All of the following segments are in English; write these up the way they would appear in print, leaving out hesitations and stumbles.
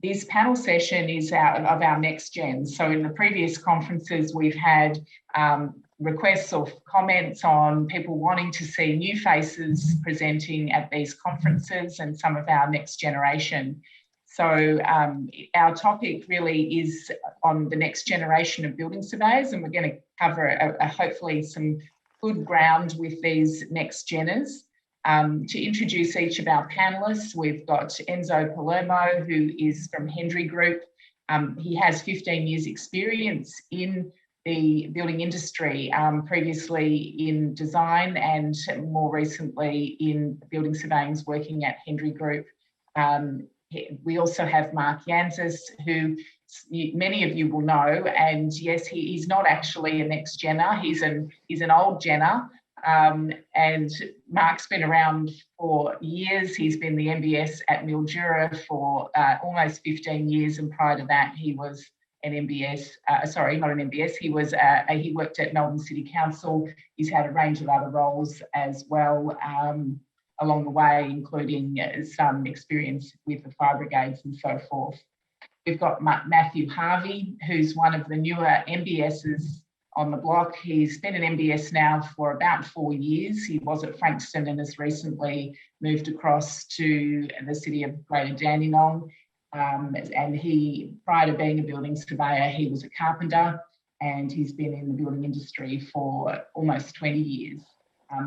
this panel session is of our next gen. So in the previous conferences, we've had requests or comments on people wanting to see new faces presenting at these conferences and some of our next generation. So our topic really is on the next generation of building surveyors, and we're going to cover hopefully some good ground with these next geners. To introduce each of our panellists, we've got Enzo Palermo, who is from Hendry Group. He has 15 years experience in the building industry, previously in design and more recently in building surveying, working at Hendry Group. We also have Mark Jansis, who many of you will know, and yes, he's not actually a next genner, he's an old genner. And Mark's been around for years. He's been the MBS at Mildura for almost 15 years, and prior to that, he was an MBS. Sorry, not an MBS. He worked at Melbourne City Council. He's had a range of other roles as well along the way, including some experience with the fire brigades and so forth. We've got Matthew Harvey, who's one of the newer MBSs on the block. He's been an MBS now for about 4 years. He was at Frankston and has recently moved across to the city of Greater Dandenong. And he, prior to being a building surveyor, he was a carpenter, and he's been in the building industry for almost 20 years.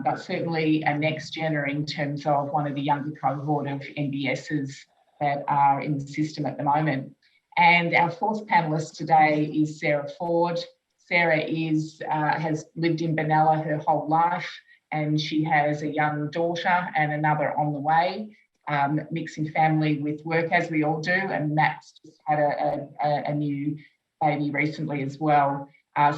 But certainly a next gener in terms of one of the younger cohort of MBSs that are in the system at the moment. And our fourth panellist today is Sarah Ford. Sarah has lived in Benalla her whole life, and she has a young daughter and another on the way, mixing family with work, as we all do. And Matt's just had a new baby recently as well.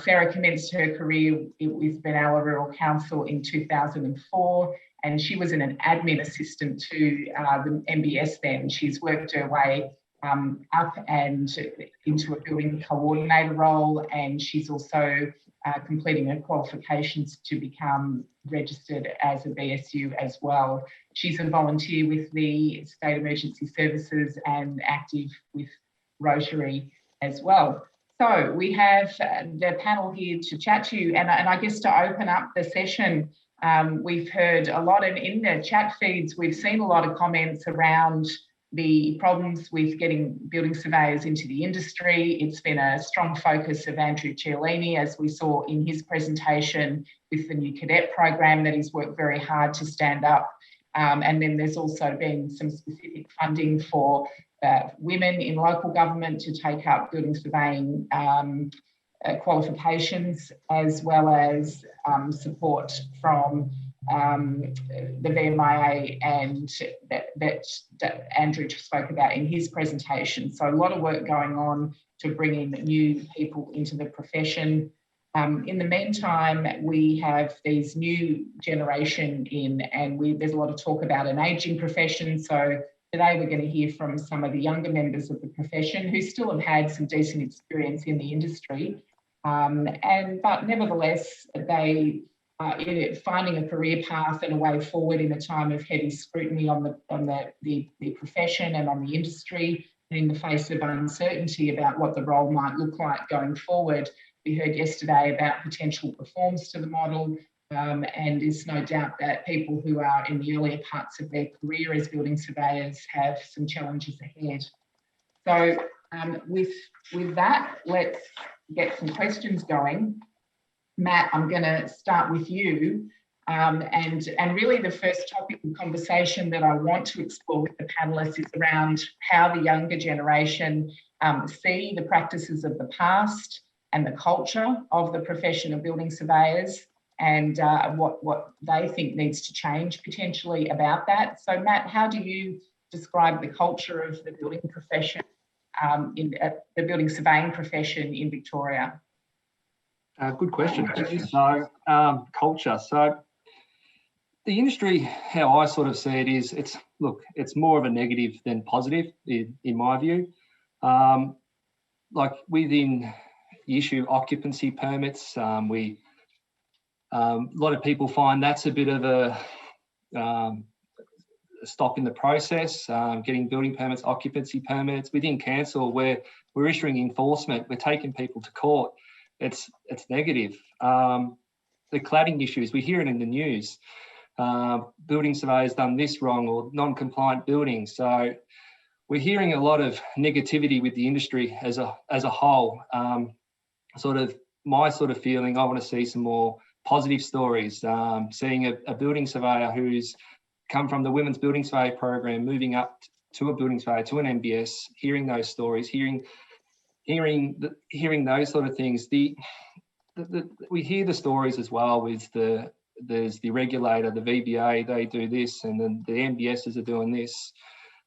Sarah commenced her career with Benalla Rural Council in 2004, and she was an admin assistant to the MBS then. She's worked her way up and into a building coordinator role, and she's also completing her qualifications to become registered as a BSU as well. She's a volunteer with the State Emergency Services and active with Rotary as well. So we have the panel here to chat to you, and I guess to open up the session, we've heard a lot in the chat feeds, we've seen a lot of comments around the problems with getting building surveyors into the industry. It's been a strong focus of Andrew Cialini, as we saw in his presentation with the new cadet program that he's worked very hard to stand up. And then there's also been some specific funding for women in local government to take up building surveying qualifications, as well as support from the VMIA and that Andrew spoke about in his presentation. So a lot of work going on to bring in new people into the profession. In the meantime, we have these new generation in, and there's a lot of talk about an ageing profession. So today we're going to hear from some of the younger members of the profession who still have had some decent experience in the industry. But nevertheless, they finding a career path and a way forward in a time of heavy scrutiny on the profession and on the industry, and in the face of uncertainty about what the role might look like going forward. We heard yesterday about potential reforms to the model, and there's no doubt that people who are in the earlier parts of their career as building surveyors have some challenges ahead. So with that, let's get some questions going. Matt, I'm going to start with you. And really the first topic of conversation that I want to explore with the panellists is around how the younger generation see the practices of the past and the culture of the profession of building surveyors, and what they think needs to change potentially about that. So Matt, how do you describe the culture of the building profession, the building surveying profession in Victoria? Good question. So culture. So the industry, how I sort of see it is, it's more of a negative than positive in my view. Like within the issue occupancy permits, a lot of people find that's a bit of stop in the process, getting building permits, occupancy permits. Within council, where we're issuing enforcement, we're taking people to court. It's negative. The cladding issues, we hear it in the news. Building surveyors done this wrong, or non-compliant buildings. So we're hearing a lot of negativity with the industry as a whole. My sort of feeling, I want to see some more positive stories. Seeing a building surveyor who's come from the Women's Building Survey program, moving up to a building surveyor, to an MBS, hearing those stories, hearing those sort of things. We hear the stories as well with there's the regulator, the VBA, they do this, and then the MBSs are doing this,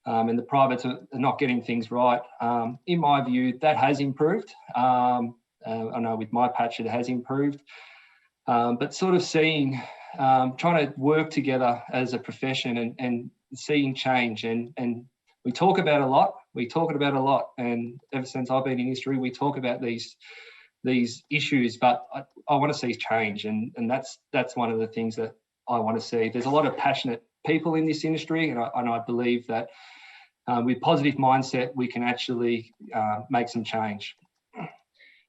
and the privates are not getting things right. In my view, that has improved. I know with my patch it has improved, but sort of seeing, trying to work together as a profession and seeing change, and we talk about a lot. We talk about a lot, and ever since I've been in industry, we talk about these issues, but I want to see change, and that's one of the things that I want to see. There's a lot of passionate people in this industry, and I believe that with positive mindset, we can actually make some change.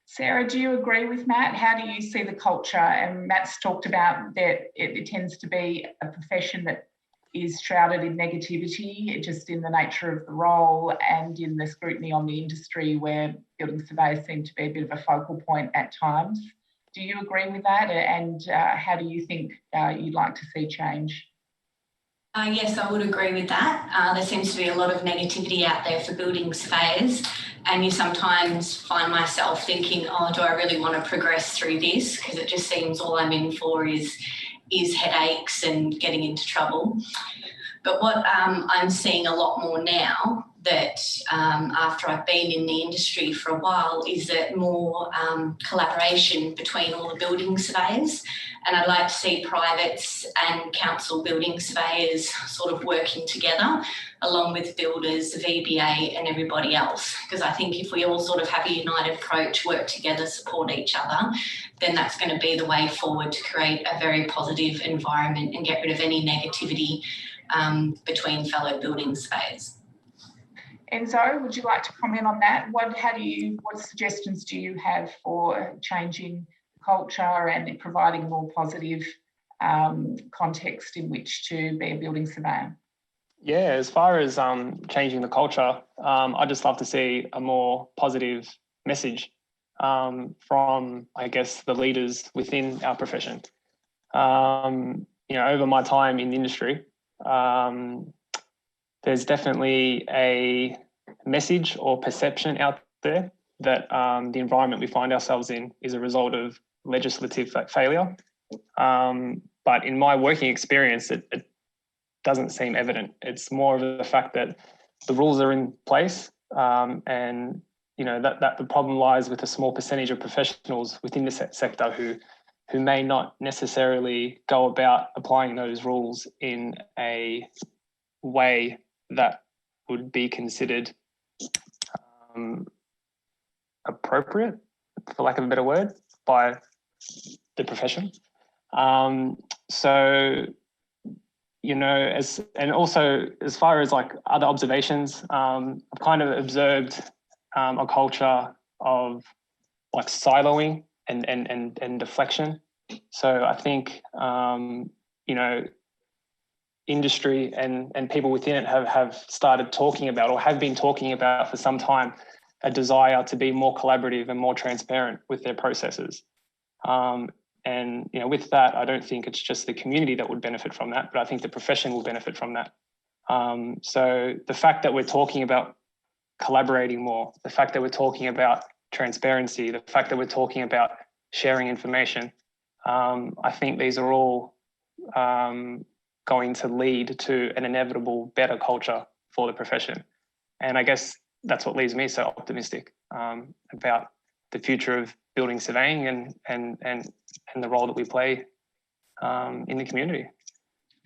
Sarah, do you agree with Matt? How do you see the culture? And Matt's talked about that it tends to be a profession that is shrouded in negativity, just in the nature of the role and in the scrutiny on the industry, where building surveyors seem to be a bit of a focal point at times. Do you agree with that? And how do you think you'd like to see change? Yes, I would agree with that. There seems to be a lot of negativity out there for building surveyors, and you sometimes find myself thinking, oh, do I really want to progress through this? Because it just seems all I'm in for is headaches and getting into trouble. But what I'm seeing a lot more now, that after I've been in the industry for a while, is that more collaboration between all the building surveyors. And I'd like to see privates and council building surveyors sort of working together along with builders, the VBA and everybody else. Because I think if we all sort of have a united approach, work together, support each other, then that's going to be the way forward to create a very positive environment and get rid of any negativity between fellow building surveyors. Enzo, would you like to comment on that? What suggestions do you have for changing culture and providing more positive context in which to be a building surveyor? Yeah, as far as changing the culture, I'd just love to see a more positive message from, I guess, the leaders within our profession. Over my time in the industry, there's definitely a message or perception out there that the environment we find ourselves in is a result of legislative failure. But in my working experience, it doesn't seem evident. It's more of the fact that the rules are in place, and that the problem lies with a small percentage of professionals within the sector who may not necessarily go about applying those rules in a way that would be considered appropriate, for lack of a better word, by the profession. As far as like other observations, I've kind of observed a culture of like siloing and deflection. So I think industry and people within it have started talking about, or have been talking about for some time, a desire to be more collaborative and more transparent with their processes. With that, I don't think it's just the community that would benefit from that, but I think the profession will benefit from that. So the fact that we're talking about collaborating more, the fact that we're talking about transparency, the fact that we're talking about sharing information, I think these are all going to lead to an inevitable better culture for the profession. And I guess that's what leaves me so optimistic about the future of building surveying and the role that we play in the community.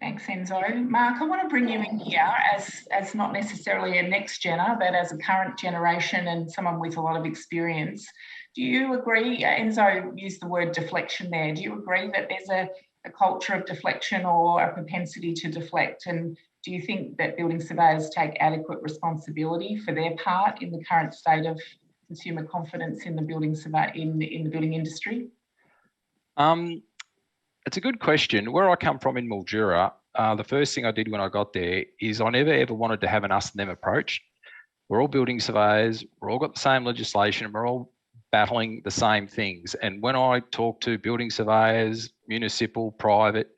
Thanks, Enzo. Mark, I want to bring you in here as not necessarily a next genner, but as a current generation and someone with a lot of experience. Do you agree, Enzo used the word deflection there, do you agree that there's a culture of deflection or a propensity to deflect? And Do you think that building surveyors take adequate responsibility for their part in the current state of consumer confidence in the building in the building industry? It's a good question. Where I come from in Mildura, the first thing I did when I got there is I never ever wanted to have an us and them approach. We're all building surveyors, we're all got the same legislation, we're all battling the same things. And when I talk to building surveyors, municipal, private,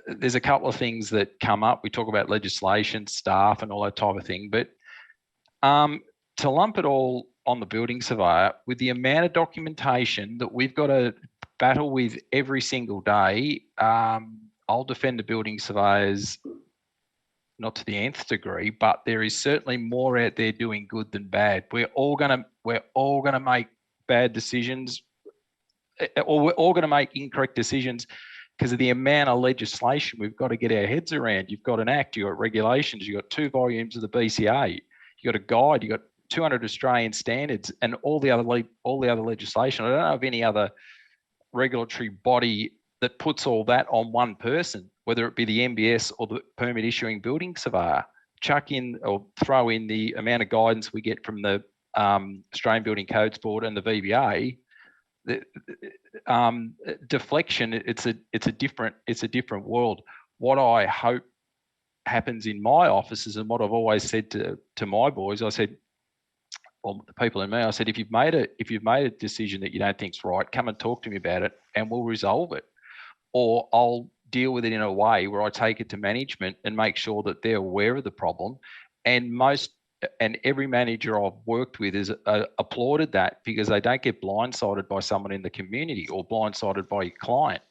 there's a couple of things that come up. We talk about legislation, staff and all that type of thing. But to lump it all on the building surveyor, with the amount of documentation that we've got to battle with every single day, I'll defend the building surveyors, not to the nth degree, but there is certainly more out there doing good than bad. We're all gonna make bad decisions, or we're all gonna make incorrect decisions because of the amount of legislation we've got to get our heads around. You've got an act, you've got regulations, you've got 2 volumes of the BCA, you've got a guide, you've got 200 Australian standards, and all the other legislation. I don't know of any other regulatory body that puts all that on one person, whether it be the MBS or the permit issuing building surveyor. Chuck in or throw in the amount of guidance we get from the Australian Building Codes Board and the VBA. Deflection, it's a different world. What I hope happens in my offices, and what I've always said to my boys, I said, well, the people in me, I said, if you've made a decision that you don't think's right, come and talk to me about it and we'll resolve it. Or I'll deal with it in a way where I take it to management and make sure that they're aware of the problem. And every manager I've worked with has applauded that, because they don't get blindsided by someone in the community or blindsided by your client.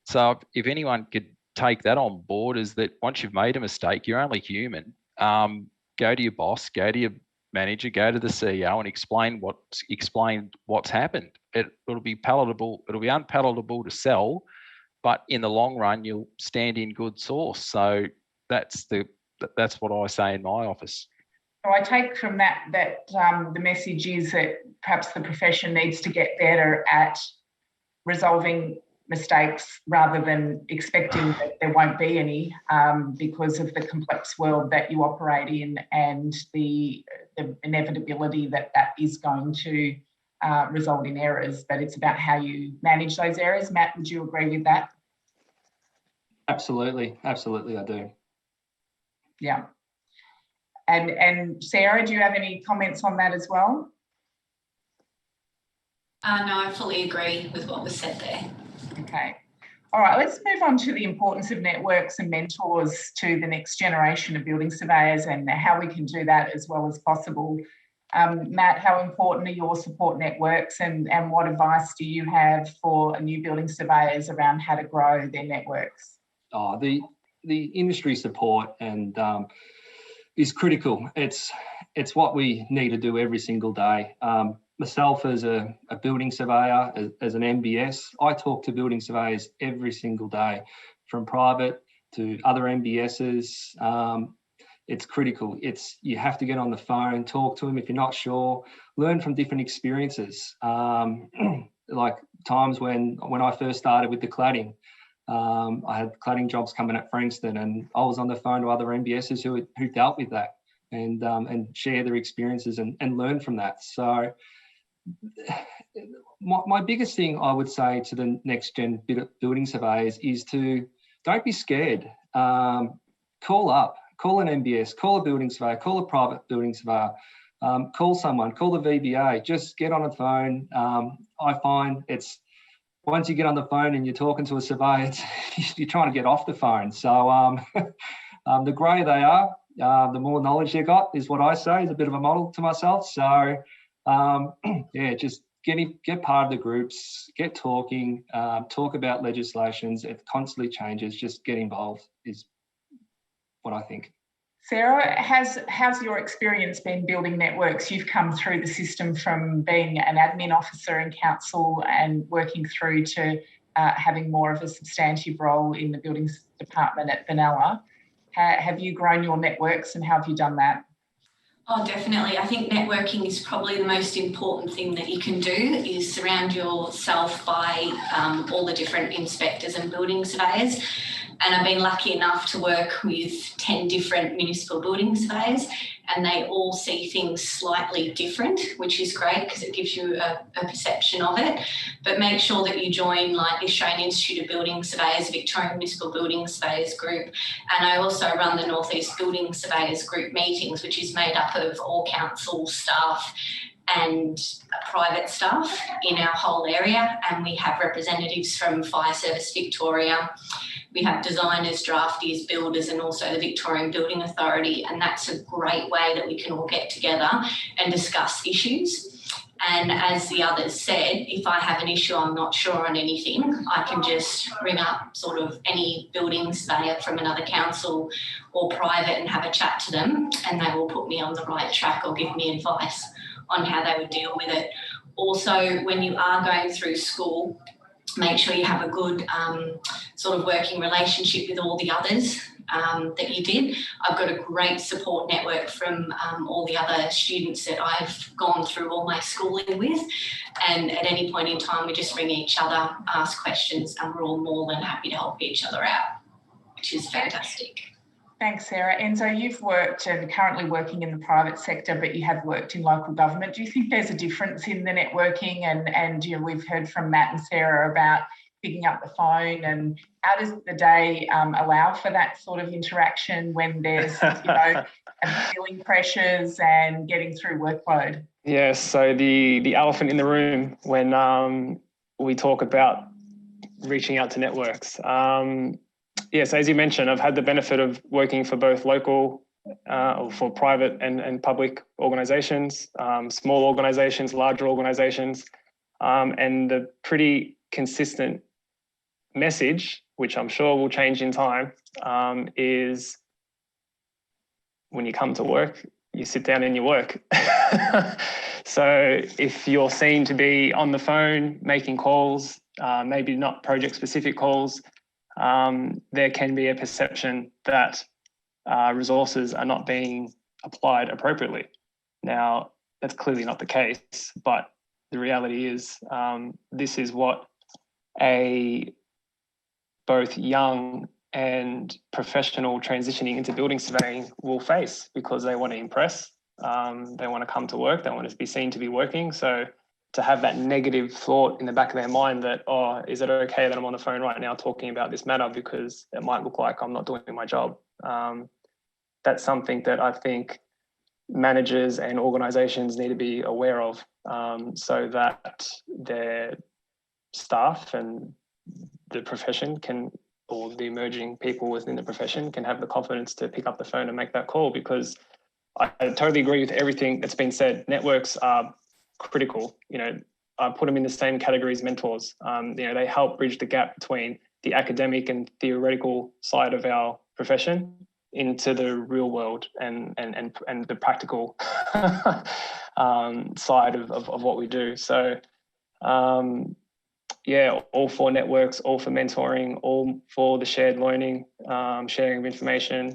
So if anyone could take that on board, is that once you've made a mistake, you're only human. Go to your boss, go to your manager, go to the CEO and explain what's happened. It'll be palatable. It'll be unpalatable to sell, but in the long run, you'll stand in good source. So that's what I say in my office. So I take from that the message is that perhaps the profession needs to get better at resolving mistakes rather than expecting that there won't be any, because of the complex world that you operate in and the inevitability that is going to result in errors. But it's about how you manage those errors. Matt, would you agree with that? Absolutely, I do. Yeah. And Sarah, do you have any comments on that as well? No, I fully agree with what was said there. Okay. All right, let's move on to the importance of networks and mentors to the next generation of building surveyors and how we can do that as well as possible. Matt, how important are your support networks and what advice do you have for new building surveyors around how to grow their networks? Oh, the industry support and is critical. It's what we need to do every single day. Myself as a building surveyor, as an MBS, I talk to building surveyors every single day, from private to other MBSs. It's critical. You have to get on the phone, talk to them if you're not sure, learn from different experiences. Like times when I first started with the cladding, I had cladding jobs coming at Frankston, and I was on the phone to other MBSs who dealt with that and share their experiences and learn from that. So my biggest thing I would say to the next gen building surveyors is to don't be scared. Call an MBS, call a building surveyor, call a private building surveyor, call someone, call the VBA, just get on the phone. I find it's once you get on the phone and you're talking to a surveyor, you're trying to get off the phone. So the greyer they are, the more knowledge they got is what I say is a bit of a model to myself. So yeah, just get part of the groups, get talking, talk about legislations. It constantly changes. Just get involved is what I think. Sarah, how's your experience been building networks? You've come through the system from being an admin officer in council and working through to having more of a substantive role in the buildings department at Benalla. Have you grown your networks and how have you done that? Oh, definitely. I think networking is probably the most important thing that you can do, is surround yourself by all the different inspectors and building surveyors. And I've been lucky enough to work with 10 different municipal building surveyors, and they all see things slightly different, which is great because it gives you a perception of it. But make sure that you join like the Australian Institute of Building Surveyors, Victorian Municipal Building Surveyors group. And I also run the North East Building Surveyors group meetings, which is made up of all council staff and private staff in our whole area. And we have representatives from Fire Service Victoria. We have designers, draftees, builders, and also the Victorian Building Authority. And that's a great way that we can all get together and discuss issues. And as the others said, if I have an issue I'm not sure on anything, I can just ring up sort of any building surveyor from another council or private and have a chat to them, and they will put me on the right track or give me advice on how they would deal with it. Also, when you are going through school, make sure you have a good sort of working relationship with all the others that you did. I've got a great support network from all the other students that I've gone through all my schooling with, and at any point in time we just ring each other, ask questions, and we're all more than happy to help each other out, which is fantastic. Thanks, Sarah. Enzo, you've worked and currently working in the private sector, but you have worked in local government. Do you think there's a difference in the networking? And you know, we've heard from Matt and Sarah about picking up the phone, and how does the day allow for that sort of interaction when there's, you know, feeling pressures and getting through workload? Yes, so the elephant in the room when we talk about reaching out to networks. Yes, as you mentioned, I've had the benefit of working for both local or for private and public organisations, small organisations, larger organisations, and the pretty consistent message, which I'm sure will change in time, is when you come to work, you sit down and you work. So if you're seen to be on the phone, making calls, maybe not project-specific calls, there can be a perception that resources are not being applied appropriately. Now, that's clearly not the case, but the reality is this is what a both young and professional transitioning into building surveying will face, because they want to impress, they want to come to work, they want to be seen to be working. So to have that negative thought in the back of their mind that, oh, is it okay that I'm on the phone right now talking about this matter because it might look like I'm not doing my job? That's something that I think managers and organisations need to be aware of, so that their staff and the profession can, or the emerging people within the profession can have the confidence to pick up the phone and make that call. Because I totally agree with everything that's been said. Networks are critical. You know, I put them in the same category as mentors. You know, they help bridge the gap between the academic and theoretical side of our profession into the real world and the practical side of what we do. So yeah, all for networks, all for mentoring, all for the shared learning, sharing of information.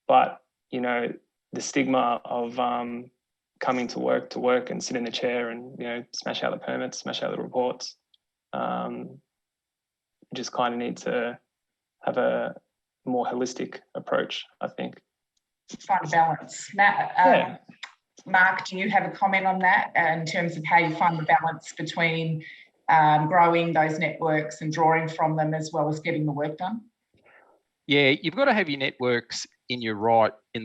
But, you know, the stigma of coming to work and sit in the chair and, you know, smash out the permits, smash out the reports. Just kind of need to have a more holistic approach, I think. Find a balance. Matt, Mark, do you have a comment on that in terms of how you find the balance between growing those networks and drawing from them as well as getting the work done? Yeah, you've got to have your networks in the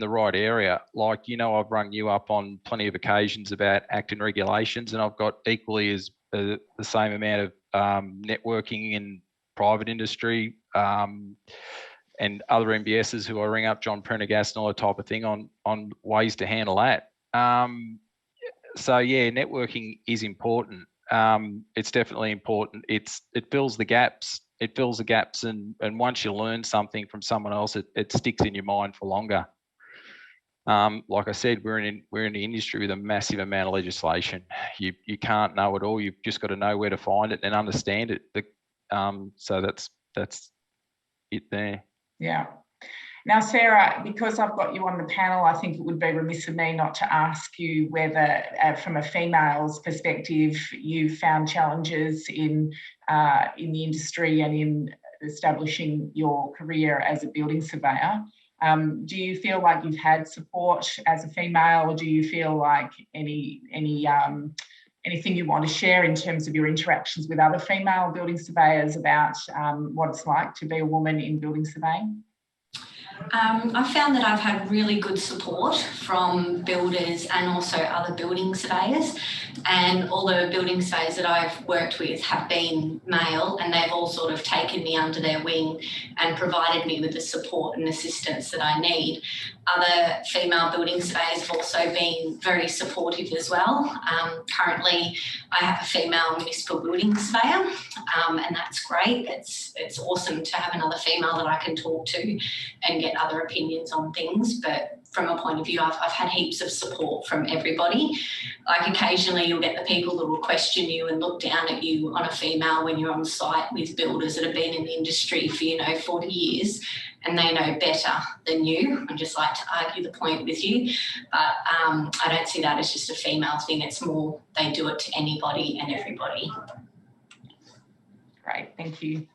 right area. Like, you know, I've rung you up on plenty of occasions about Act and regulations, and I've got equally as the same amount of networking in private industry and other MBSs who I ring up, John Prendergast and all that type of thing on ways to handle that. So yeah, networking is important. It's definitely important. It fills the gaps. It fills the gaps, and once you learn something from someone else, it sticks in your mind for longer. Like I said, we're in the industry with a massive amount of legislation. You can't know it all. You've just got to know where to find it and understand it. So that's it there. Yeah. Now, Sarah, because I've got you on the panel, I think it would be remiss of me not to ask you whether, from a female's perspective, you've found challenges in the industry and in establishing your career as a building surveyor. Do you feel like you've had support as a female, or do you feel like anything you want to share in terms of your interactions with other female building surveyors about what it's like to be a woman in building surveying? I've found that I've had really good support from builders and also other building surveyors, and all the building surveyors that I've worked with have been male, and they've all sort of taken me under their wing and provided me with the support and assistance that I need. Other female building surveyors have also been very supportive as well. Currently, I have a female municipal building surveyor, and that's great. It's awesome to have another female that I can talk to and get other opinions on things. But from a point of view, I've had heaps of support from everybody. Like occasionally you'll get the people that will question you and look down at you on a female when you're on site with builders that have been in the industry for 40 years, and they know better than you and just like to argue the point with you. But I don't see that as just a female thing. It's more they do it to anybody and everybody. Great, thank you.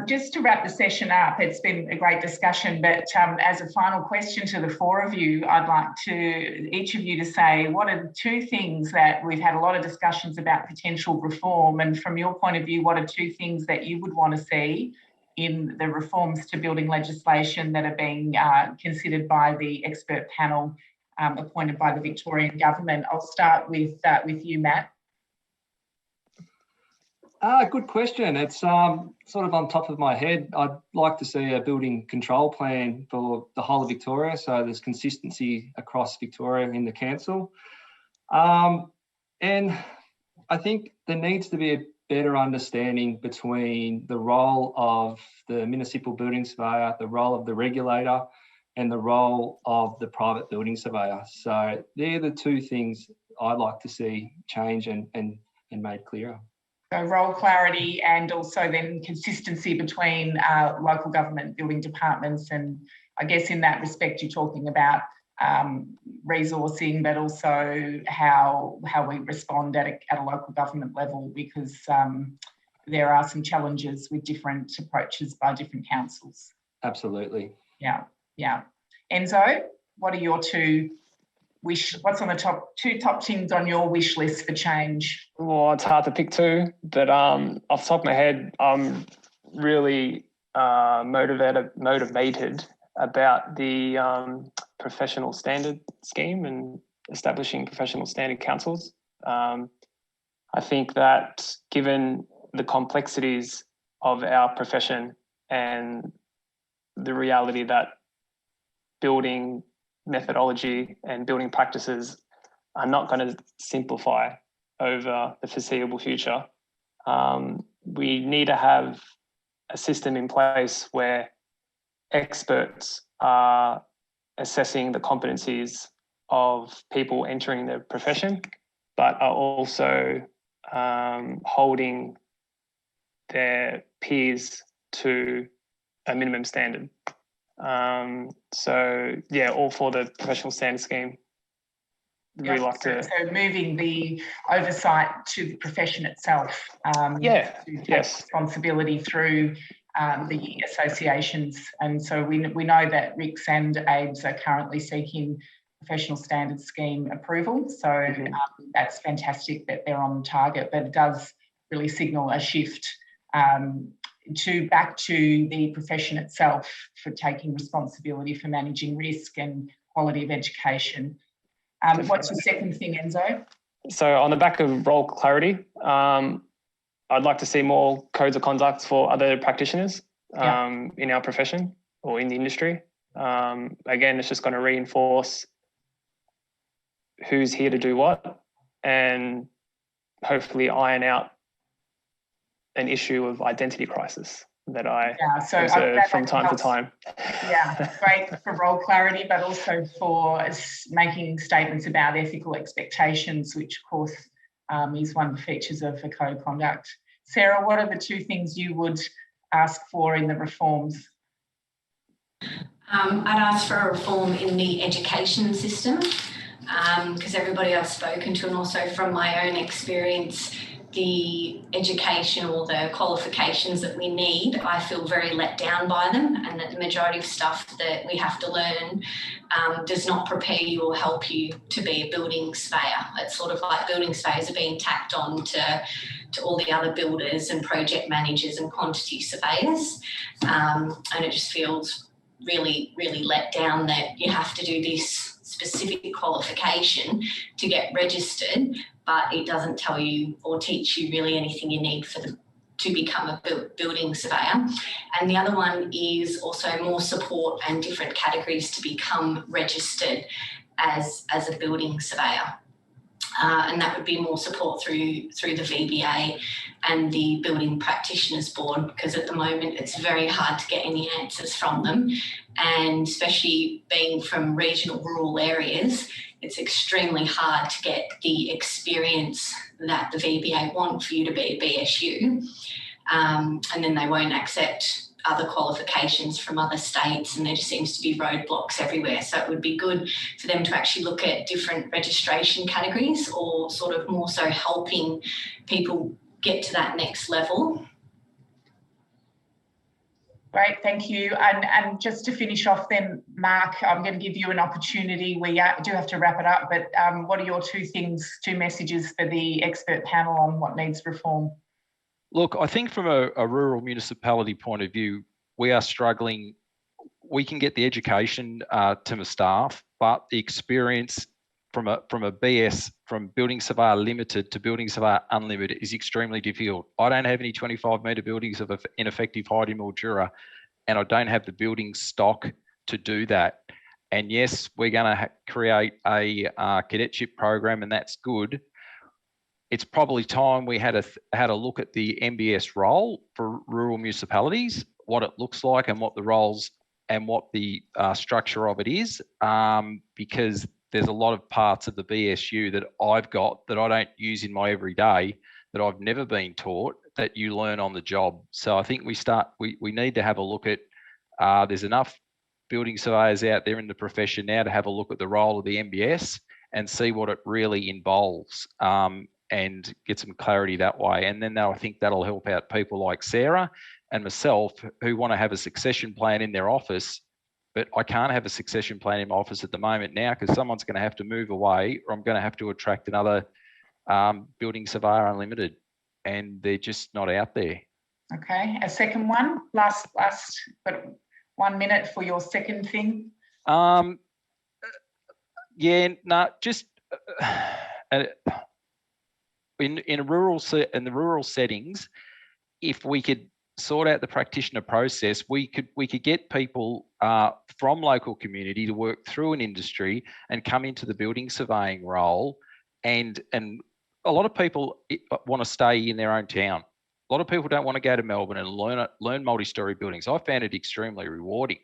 Just to wrap the session up, it's been a great discussion, but as a final question to the four of you, I'd like each of you to say, what are the two things that we've had a lot of discussions about potential reform, and from your point of view, what are two things that you would want to see in the reforms to building legislation that are being considered by the expert panel appointed by the Victorian government? I'll start with you, Matt. Good question. It's sort of on top of my head. I'd like to see a building control plan for the whole of Victoria, so there's consistency across Victoria in the council. And I think there needs to be a better understanding between the role of the municipal building surveyor, the role of the regulator, and the role of the private building surveyor. So they're the two things I'd like to see change and made clearer. So role clarity and also then consistency between local government building departments, and I guess in that respect you're talking about resourcing, but also how we respond at a local government level, because there are some challenges with different approaches by different councils. Absolutely. Yeah. Enzo, what are your what's on the two top things on your wish list for change? Well, it's hard to pick two, but off the top of my head, I'm really motivated about the professional standard scheme and establishing professional standard councils. I think that given the complexities of our profession and the reality that building methodology and building practices are not going to simplify over the foreseeable future, we need to have a system in place where experts are assessing the competencies of people entering the profession, but are also holding their peers to a minimum standard. So yeah, all for the professional standard scheme. Really like to. So moving the oversight to the profession itself. To take responsibility through the associations, and so we know that RICS and ABES are currently seeking professional standard scheme approval. So that's fantastic that they're on target, but it does really signal a shift back to the profession itself for taking responsibility for managing risk and quality of education. What's the second thing, Enzo? So on the back of role clarity, I'd like to see more codes of conduct for other practitioners in our profession or in the industry. Again, it's just going to reinforce who's here to do what, and hopefully iron out an issue of identity crisis that I observe from time to time. Yeah, great for role clarity, but also for making statements about ethical expectations, which of course is one of the features of the code of conduct. Sarah, what are the two things you would ask for in the reforms? I'd ask for a reform in the education system, because everybody I've spoken to, and also from my own experience the education or the qualifications that we need, I feel very let down by them, and that the majority of stuff that we have to learn does not prepare you or help you to be a building surveyor. It's sort of like building surveyors are being tacked on to all the other builders and project managers and quantity surveyors, and it just feels really, really let down that you have to do this specific qualification to get registered, but it doesn't tell you or teach you really anything you need to become a building surveyor. And the other one is also more support and different categories to become registered as a building surveyor. And that would be more support through the VBA and the Building Practitioners Board, because at the moment it's very hard to get any answers from them. And especially being from regional rural areas, it's extremely hard to get the experience that the VBA want for you to be a BSU. And then they won't accept other qualifications from other states, and there just seems to be roadblocks everywhere. So it would be good for them to actually look at different registration categories, or sort of more so helping people get to that next level. Great, thank you. And just to finish off then, Mark, I'm going to give you an opportunity. We do have to wrap it up, but what are your two messages for the expert panel on what needs reform? Look, I think from a rural municipality point of view, we are struggling. We can get the education to the staff, but the experience from a BS, from Building Surveyor Limited to Building Surveyor Unlimited, is extremely difficult. I don't have any 25-metre buildings of ineffective height in Mildura, and I don't have the building stock to do that. And yes, we're going to create a cadetship program, and that's good. It's probably time we had a look at the MBS role for rural municipalities, what it looks like and what the roles and what the structure of it is, because there's a lot of parts of the BSU that I've got that I don't use in my everyday, that I've never been taught, that you learn on the job. So I think we need to have a look at, there's enough building surveyors out there in the profession now to have a look at the role of the MBS and see what it really involves. And get some clarity that way. And then I think that'll help out people like Sarah and myself who want to have a succession plan in their office, but I can't have a succession plan in my office at the moment now because someone's going to have to move away, or I'm going to have to attract another Building Surveyor Unlimited, and they're just not out there. Okay, a second one, last, but 1 minute for your second thing. Yeah, no, just in the rural settings, if we could sort out the practitioner process, we could get people from local community to work through an industry and come into the building surveying role. And a lot of people want to stay in their own town. A lot of people don't want to go to Melbourne and learn multi-storey buildings. I found it extremely rewarding,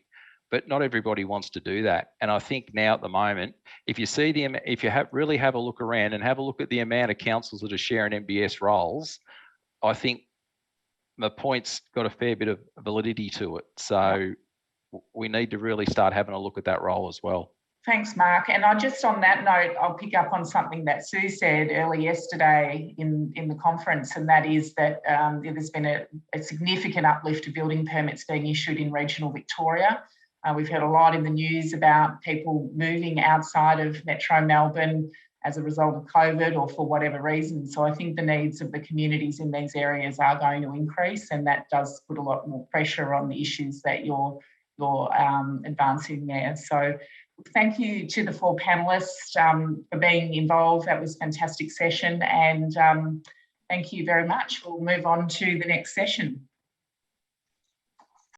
but not everybody wants to do that. And I think now at the moment, if you really have a look around and have a look at the amount of councils that are sharing MBS roles, I think the point's got a fair bit of validity to it. So we need to really start having a look at that role as well. Thanks, Mark. And just on that note, I'll pick up on something that Sue said early yesterday in the conference, and that is that there's been a significant uplift of building permits being issued in regional Victoria. We've heard a lot in the news about people moving outside of Metro Melbourne as a result of COVID or for whatever reason. So I think the needs of the communities in these areas are going to increase, and that does put a lot more pressure on the issues that you're advancing there. So thank you to the 4 panellists for being involved. That was a fantastic session, and thank you very much. We'll move on to the next session.